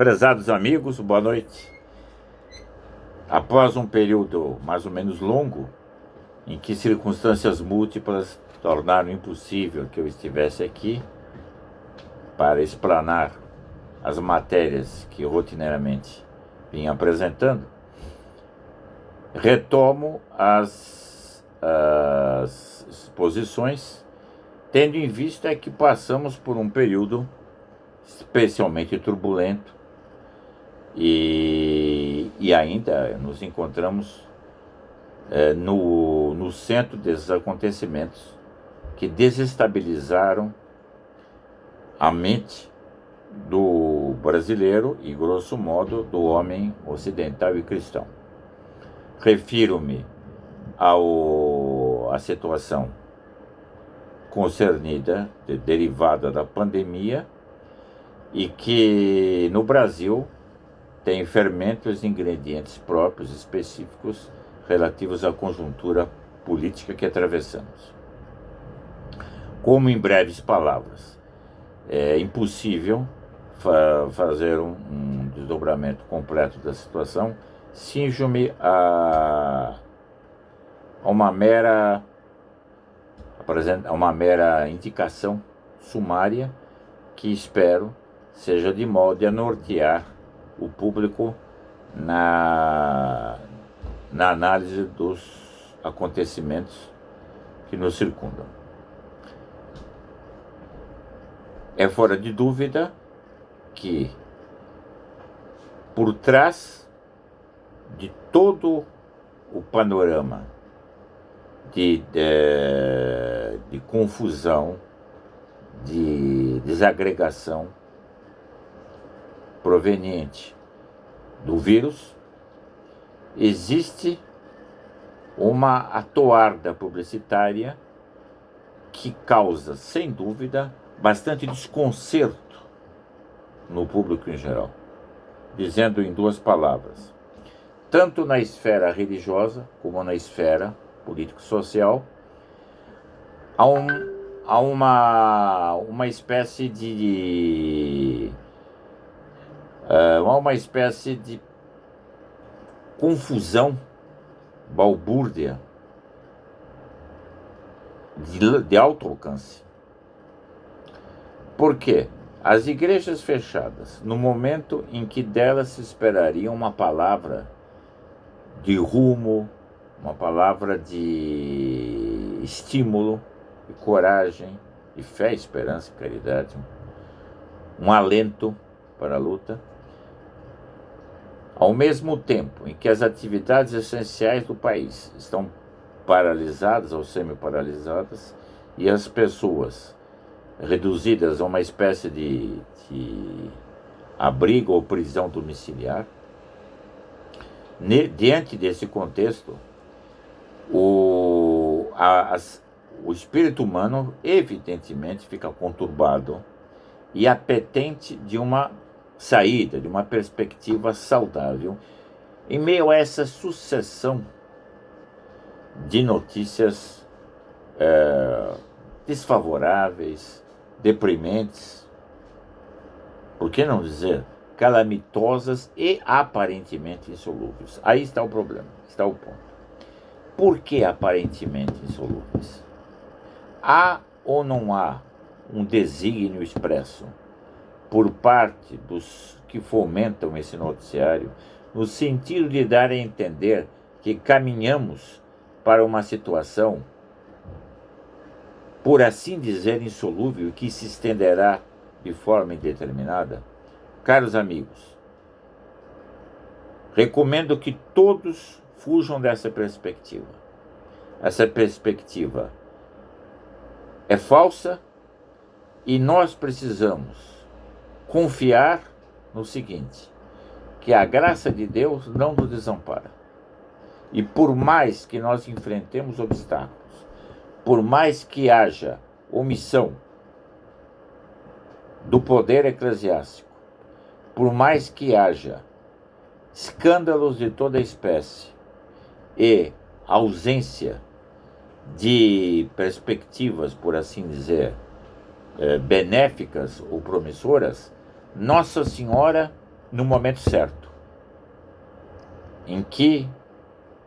Prezados amigos, boa noite. Após um período mais ou menos longo, em que circunstâncias múltiplas tornaram impossível que eu estivesse aqui para explanar as matérias que rotineiramente vim apresentando, retomo as exposições, tendo em vista que passamos por um período especialmente turbulento e ainda nos encontramos no centro desses acontecimentos que desestabilizaram a mente do brasileiro e, grosso modo, do homem ocidental e cristão. Refiro-me à situação concernida, derivada da pandemia, e que no Brasil tem fermentos e ingredientes próprios, específicos, relativos à conjuntura política que atravessamos. Como em breves palavras, é impossível fazer um desdobramento completo da situação, cinjo-me a uma mera indicação sumária que espero seja de modo a nortear o público na análise dos acontecimentos que nos circundam. É fora de dúvida que, por trás de todo o panorama de confusão, de desagregação proveniente do vírus, existe uma atoarda publicitária que causa, sem dúvida, bastante desconcerto no público em geral. Dizendo em duas palavras, tanto na esfera religiosa como na esfera político-social, há uma espécie de confusão, balbúrdia, de alto alcance. Por quê? As igrejas fechadas, no momento em que delas se esperaria uma palavra de rumo, uma palavra de estímulo, de coragem, de fé, esperança e caridade, um alento para a luta, ao mesmo tempo em que as atividades essenciais do país estão paralisadas ou semi-paralisadas e as pessoas reduzidas a uma espécie de abrigo ou prisão domiciliar, diante desse contexto, o espírito humano evidentemente fica conturbado e apetente de uma saída, de uma perspectiva saudável, em meio a essa sucessão de notícias desfavoráveis, deprimentes, por que não dizer calamitosas e aparentemente insolúveis. Aí está o problema, está o ponto. Por que aparentemente insolúveis? Há ou não há um desígnio expresso por parte dos que fomentam esse noticiário, no sentido de dar a entender que caminhamos para uma situação, por assim dizer, insolúvel, que se estenderá de forma indeterminada? Caros amigos, recomendo que todos fujam dessa perspectiva. Essa perspectiva é falsa e nós precisamos confiar no seguinte, que a graça de Deus não nos desampara. E por mais que nós enfrentemos obstáculos, por mais que haja omissão do poder eclesiástico, por mais que haja escândalos de toda espécie e ausência de perspectivas, por assim dizer, benéficas ou promissoras, Nossa Senhora no momento certo, em que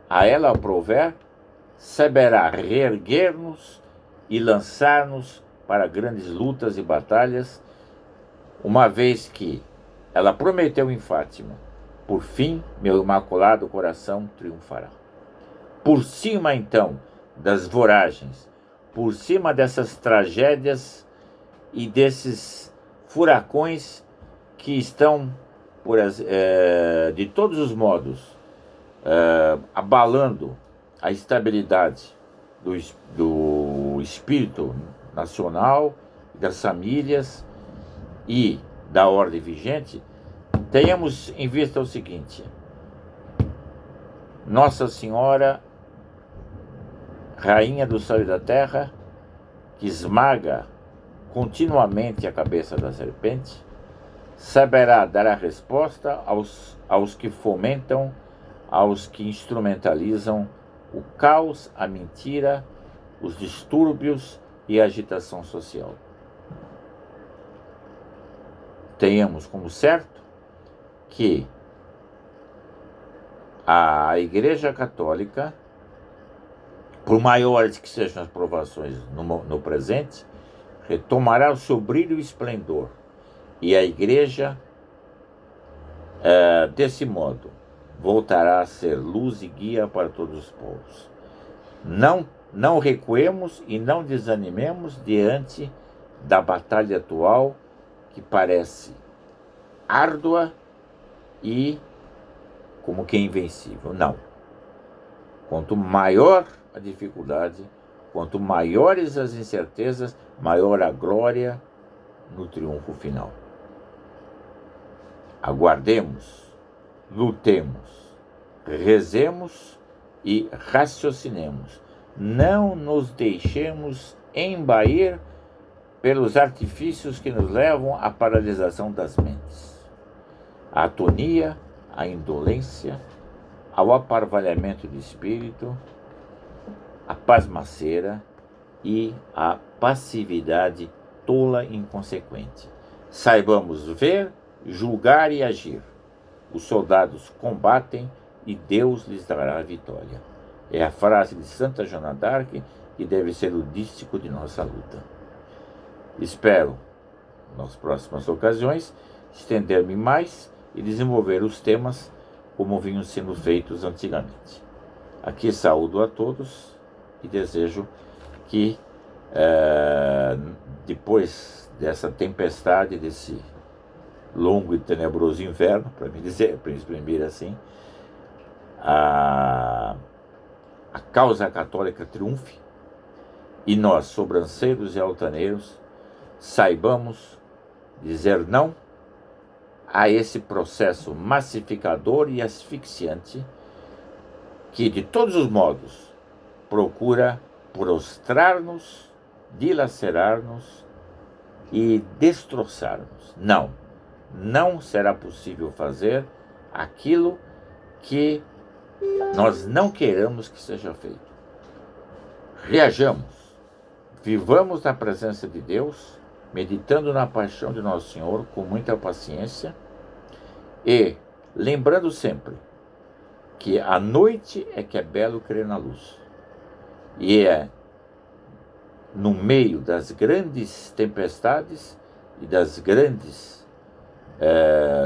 a ela aprouver, saberá reerguer-nos e lançar-nos para grandes lutas e batalhas, uma vez que ela prometeu em Fátima: por fim, meu imaculado coração triunfará. Por cima, então, das voragens, por cima dessas tragédias e desses furacões que estão, de todos os modos, abalando a estabilidade do espírito nacional, das famílias e da ordem vigente, tenhamos em vista o seguinte: Nossa Senhora, Rainha do Céu e da Terra, que esmaga continuamente a cabeça da serpente, saberá dar a resposta aos que fomentam, aos que instrumentalizam o caos, a mentira, os distúrbios e a agitação social. Tenhamos como certo que a Igreja Católica, por maiores que sejam as provações no presente, retomará o seu brilho e esplendor. E a Igreja, desse modo, voltará a ser luz e guia para todos os povos. Não recuemos e não desanimemos diante da batalha atual, que parece árdua e como que invencível. Não. Quanto maior a dificuldade, quanto maiores as incertezas, maior a glória no triunfo final. Aguardemos, lutemos, rezemos e raciocinemos. Não nos deixemos embair pelos artifícios que nos levam à paralisação das mentes, à atonia, à indolência, ao aparvalhamento de espírito, à pasmaceira e à passividade tola e inconsequente. Saibamos ver, julgar e agir. Os soldados combatem e Deus lhes dará a vitória. É a frase de Santa Joana d'Arc que deve ser o dístico de nossa luta. Espero, nas próximas ocasiões, estender-me mais e desenvolver os temas como vinham sendo feitos antigamente. Aqui saúdo a todos e desejo que, depois dessa tempestade, desse longo e tenebroso inverno, para me exprimir assim, a causa católica triunfe e nós, sobranceiros e altaneiros, saibamos dizer não a esse processo massificador e asfixiante que, de todos os modos, procura prostrar-nos, dilacerar-nos e destroçar-nos. Não será possível fazer aquilo que nós não queremos que seja feito. Reajamos, vivamos na presença de Deus, meditando na paixão de Nosso Senhor com muita paciência e lembrando sempre que a noite é que é belo crer na luz. E é no meio das grandes tempestades e das grandes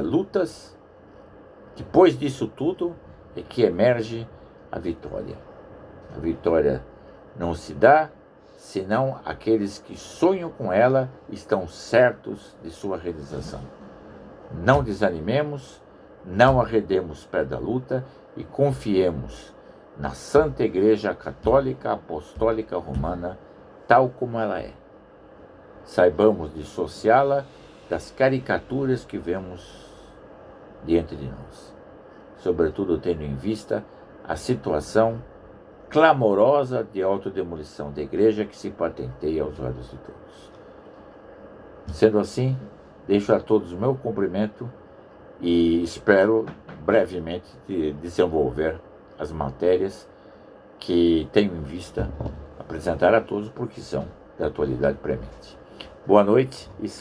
lutas, depois disso tudo, é que emerge a vitória. A vitória não se dá senão aqueles que sonham com ela estão certos de sua realização. Não desanimemos, não arredemos pé da luta e confiemos na Santa Igreja Católica Apostólica Romana, tal como ela é. Saibamos dissociá-la das caricaturas que vemos diante de nós, sobretudo tendo em vista a situação clamorosa de autodemolição da Igreja que se patenteia aos olhos de todos. Sendo assim, deixo a todos o meu cumprimento e espero brevemente desenvolver as matérias que tenho em vista apresentar a todos, porque são da atualidade premente. Boa noite e saúde.